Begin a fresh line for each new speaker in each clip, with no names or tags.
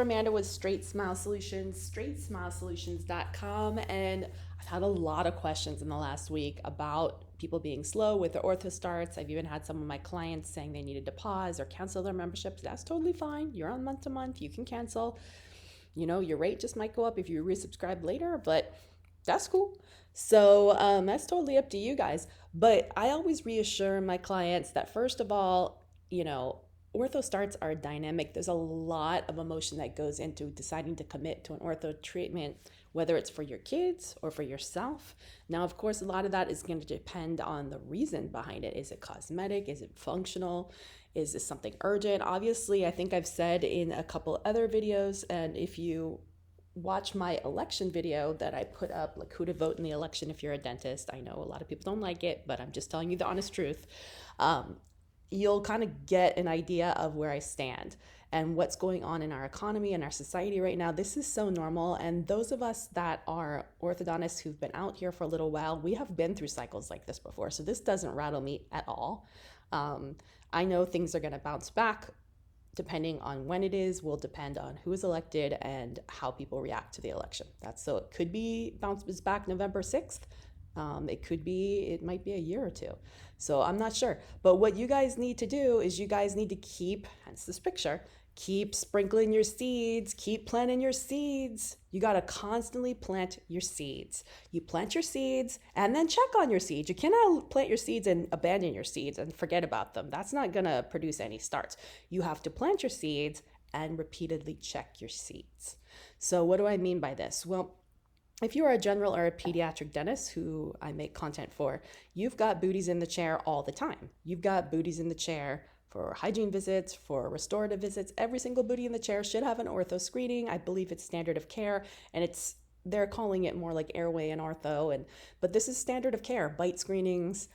Amanda with Straightsmile Solutions, straightsmilesolutions.com, and I've had a lot of questions in the last week about people being slow with their Ortho Starts. I've even had some of my clients saying they needed to pause or cancel their memberships. That's totally fine. You're on month to month. You can cancel. You know, your rate just might go up if you resubscribe later, but that's cool. So that's totally up to you guys. But I always reassure my clients that, first of all, Ortho Starts are dynamic. There's a lot of emotion that goes into deciding to commit to an ortho treatment, whether it's for your kids or for yourself. Now, of course, a lot of that is going to depend on the reason behind it. Is it cosmetic? Is it functional? Is this something urgent? Obviously, I think I've said in a couple other videos, and if you watch my election video that I put up, like who to vote in the election if you're a dentist. I know a lot of people don't like it, but I'm just telling you the honest truth. You'll kind of get an idea of where I stand and what's going on in our economy and our society right now. This is so normal. And those of us that are orthodontists who've been out here for a little while, we have been through cycles like this before. So this doesn't rattle me at all. I know things are going to bounce back. Depending on when it is, will depend on who is elected and how people react to the election. So it could be bounces back November 6th. It might be a year or two. So I'm not sure. But what you guys need to do is you guys need to hence this picture, keep sprinkling your seeds, keep planting your seeds. You got to constantly plant your seeds. You plant your seeds and then check on your seeds. You cannot plant your seeds and abandon your seeds and forget about them. That's not going to produce any starts. You have to plant your seeds and repeatedly check your seeds. So what do I mean by this? Well, if you are a general or a pediatric dentist who I make content for, you've got booties in the chair all the time. You've got booties in the chair for hygiene visits, for restorative visits. Every single booty in the chair should have an ortho screening. I believe it's standard of care, and they're calling it more like airway and ortho, but this is standard of care, bite screenings,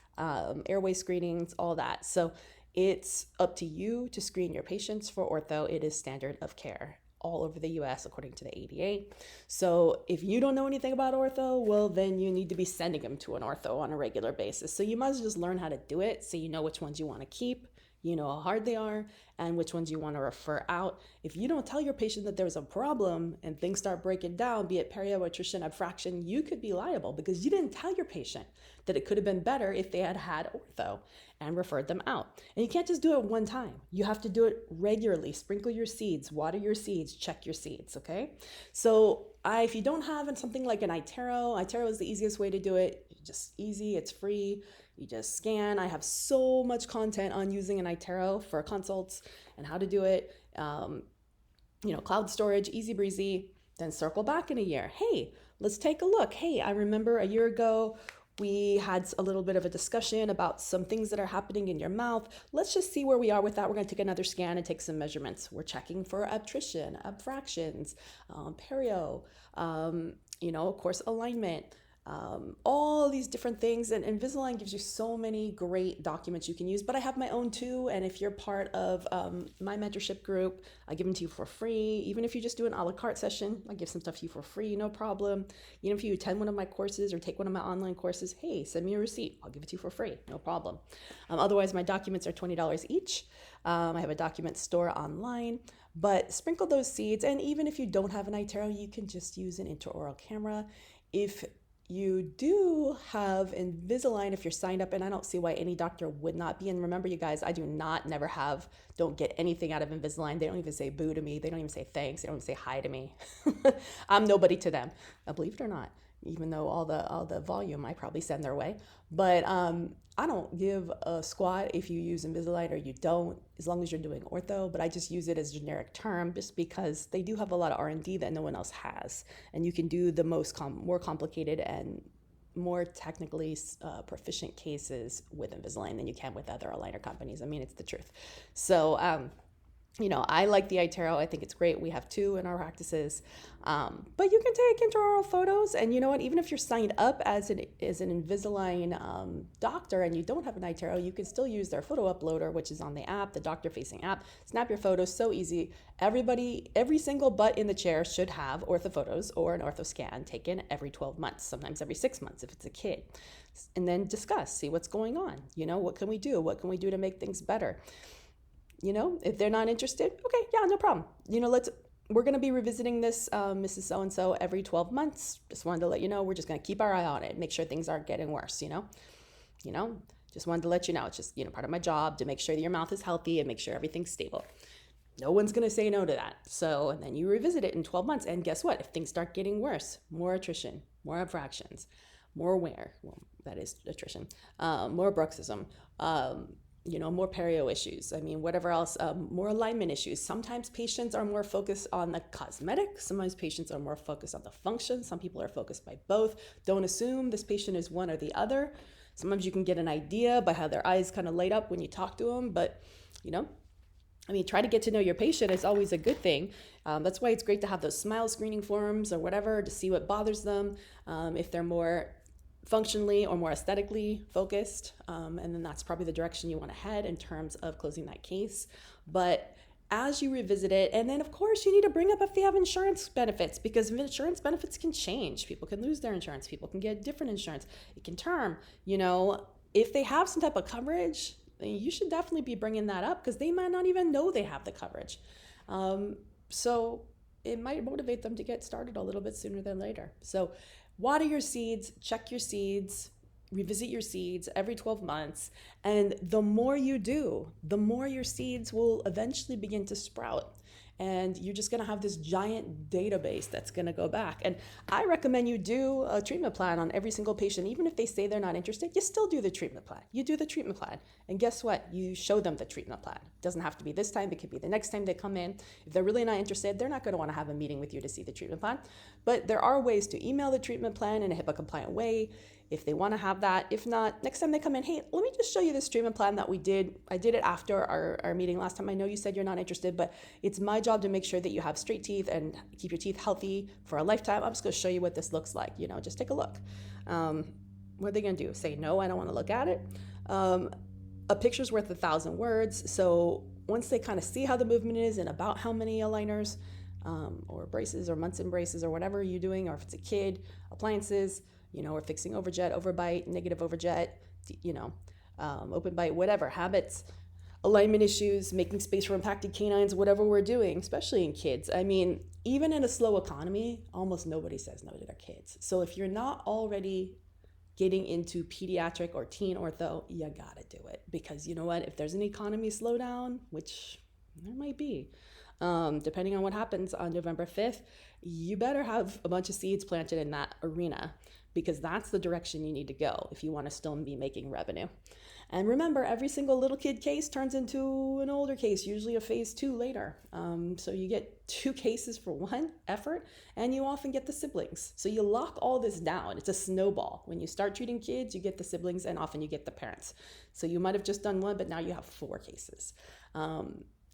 airway screenings, all that. So it's up to you to screen your patients for ortho. It is standard of care all over the US according to the ADA. So if you don't know anything about ortho, well, then you need to be sending them to an ortho on a regular basis. So you must just learn how to do it so you know which ones you want to keep, you know how hard they are, and which ones you want to refer out. If you don't tell your patient that there's a problem and things start breaking down, be it perio, attrition, abfraction, you could be liable because you didn't tell your patient that it could have been better if they had had ortho and referred them out. And you can't just do it one time. You have to do it regularly. Sprinkle your seeds, water your seeds, check your seeds, okay? So if you don't have something like an iTero is the easiest way to do it. Just easy, it's free. You just scan. I have so much content on using an iTero for consults and how to do it. Cloud storage, easy breezy. Then circle back in a year. Hey, let's take a look. Hey, I remember a year ago, we had a little bit of a discussion about some things that are happening in your mouth. Let's just see where we are with that. We're going to take another scan and take some measurements. We're checking for attrition, abfractions, perio, of course, alignment. All these different things, and Invisalign gives you so many great documents you can use, but I have my own too. And if you're part of my mentorship group, I give them to you for free. Even if you just do an a la carte session, I give some stuff to you for free, no problem. If you attend one of my courses or take one of my online courses, hey, send me a receipt, I'll give it to you for free, no problem. Otherwise, my documents are $20 each. I have a document store online, but sprinkle those seeds. And even if you don't have an iTero, you can just use an intraoral camera. If you do have Invisalign, if you're signed up, and I don't see why any doctor would not be. And remember, you guys, I don't get anything out of Invisalign. They don't even say boo to me. They don't even say thanks. They don't even say hi to me. I'm nobody to them, believe it or not, even though all the volume I probably send their way. But I don't give a squat if you use Invisalign or you don't, as long as you're doing ortho, but I just use it as a generic term just because they do have a lot of R&D that no one else has. And you can do the more complicated and more technically proficient cases with Invisalign than you can with other aligner companies. I mean, it's the truth. So, I like the iTero. I think it's great. We have 2 in our practices. But you can take intraoral photos. And you know what? Even if you're signed up as an Invisalign doctor and you don't have an iTero, you can still use their photo uploader, which is on the app, the doctor-facing app. Snap your photos, so easy. Every single butt in the chair should have ortho photos or an ortho scan taken every 12 months, sometimes every 6 months if it's a kid. And then see what's going on. What can we do? What can we do to make things better? If they're not interested, okay, yeah, no problem. we're going to be revisiting this, Mrs. So-and-so, every 12 months. Just wanted to let you know, we're just going to keep our eye on it, make sure things aren't getting worse, just wanted to let you know. It's just, part of my job to make sure that your mouth is healthy and make sure everything's stable. No one's going to say no to that. So, and then you revisit it in 12 months. And guess what? If things start getting worse, more attrition, more abfractions, more wear, well, that is attrition, more bruxism, more perio issues. I mean, whatever else, more alignment issues. Sometimes patients are more focused on the cosmetic. Sometimes patients are more focused on the function. Some people are focused by both. Don't assume this patient is one or the other. Sometimes you can get an idea by how their eyes kind of light up when you talk to them, but try to get to know your patient is always a good thing. That's why it's great to have those smile screening forms or whatever to see what bothers them, if they're more functionally or more aesthetically focused. And then that's probably the direction you want to head in terms of closing that case. But as you revisit it, and then of course you need to bring up if they have insurance benefits, because insurance benefits can change. People can lose their insurance. People can get different insurance. It can term, if they have some type of coverage, you should definitely be bringing that up because they might not even know they have the coverage. So it might motivate them to get started a little bit sooner than later. So water your seeds, check your seeds, revisit your seeds every 12 months. And the more you do, the more your seeds will eventually begin to sprout. And you're just going to have this giant database that's going to go back. And I recommend you do a treatment plan on every single patient. Even if they say they're not interested, you still do the treatment plan. You do the treatment plan. And guess what? You show them the treatment plan. It doesn't have to be this time. It could be the next time they come in. If they're really not interested, they're not going to want to have a meeting with you to see the treatment plan. But there are ways to email the treatment plan in a HIPAA compliant way if they want to have that. If not, next time they come in, hey, let me just show you this treatment plan that we did. I did it after our meeting last time. I know you said you're not interested, but it's my job to make sure that you have straight teeth and keep your teeth healthy for a lifetime. I'm just going to show you what this looks like. Just take a look. What are they going to do? Say, no, I don't want to look at it. A picture's worth 1,000 words. So once they kind of see how the movement is and about how many aligners or braces or Munson braces or whatever you're doing, or if it's a kid, appliances, or fixing overjet, overbite, negative overjet, open bite, whatever, habits, alignment issues, making space for impacted canines, whatever we're doing, especially in kids. I mean, even in a slow economy, almost nobody says no to their kids. So if you're not already getting into pediatric or teen ortho, you gotta do it. Because you know what? If there's an economy slowdown, which there might be, depending on what happens on November 5th, you better have a bunch of seeds planted in that arena, because that's the direction you need to go if you want to still be making revenue. And remember, every single little kid case turns into an older case, usually a phase 2 later. So you get 2 cases for one effort, and you often get the siblings. So you lock all this down. It's a snowball. When you start treating kids, you get the siblings, and often you get the parents. So you might have just done 1, but now you have 4 cases.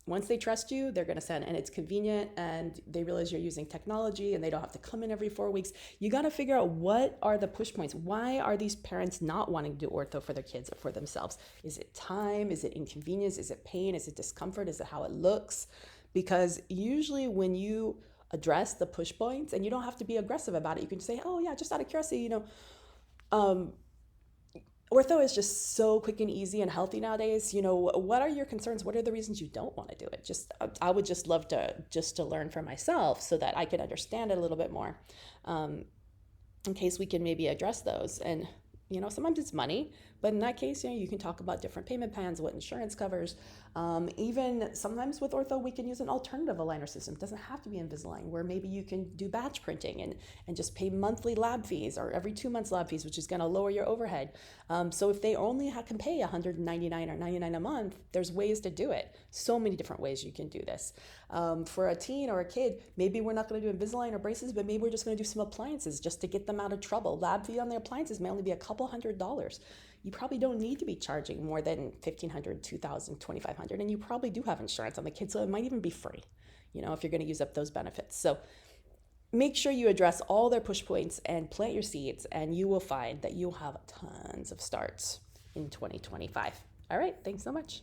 Once they trust you, they're going to send, and it's convenient, and they realize you're using technology and they don't have to come in every 4 weeks. You got to figure out, what are the push points? Why are these parents not wanting to do ortho for their kids or for themselves? Is it time? Is it inconvenience? Is it pain? Is it discomfort? Is it how it looks? Because usually when you address the push points, and you don't have to be aggressive about it, you can say, oh yeah, just out of curiosity, ortho is just so quick and easy and healthy nowadays. What are your concerns? What are the reasons you don't want to do it? I would just love to learn for myself so that I can understand it a little bit more, in case we can maybe address those. And sometimes it's money, but in that case, you can talk about different payment plans, what insurance covers. Even sometimes with ortho, we can use an alternative aligner system. It doesn't have to be Invisalign, where maybe you can do batch printing and just pay monthly lab fees, or every 2 months lab fees, which is going to lower your overhead. So if they only can pay $199 or $99 a month, there's ways to do it. So many different ways you can do this. For a teen or a kid, maybe we're not going to do Invisalign or braces, but maybe we're just going to do some appliances just to get them out of trouble. Lab fee on the appliances may only be a couple $100. You probably don't need to be charging more than $1,500, $2,000, $2,500, and you probably do have insurance on the kids, so it might even be free, if you're going to use up those benefits. So make sure you address all their push points and plant your seeds, and you will find that you'll have tons of starts in 2025. All right, thanks so much.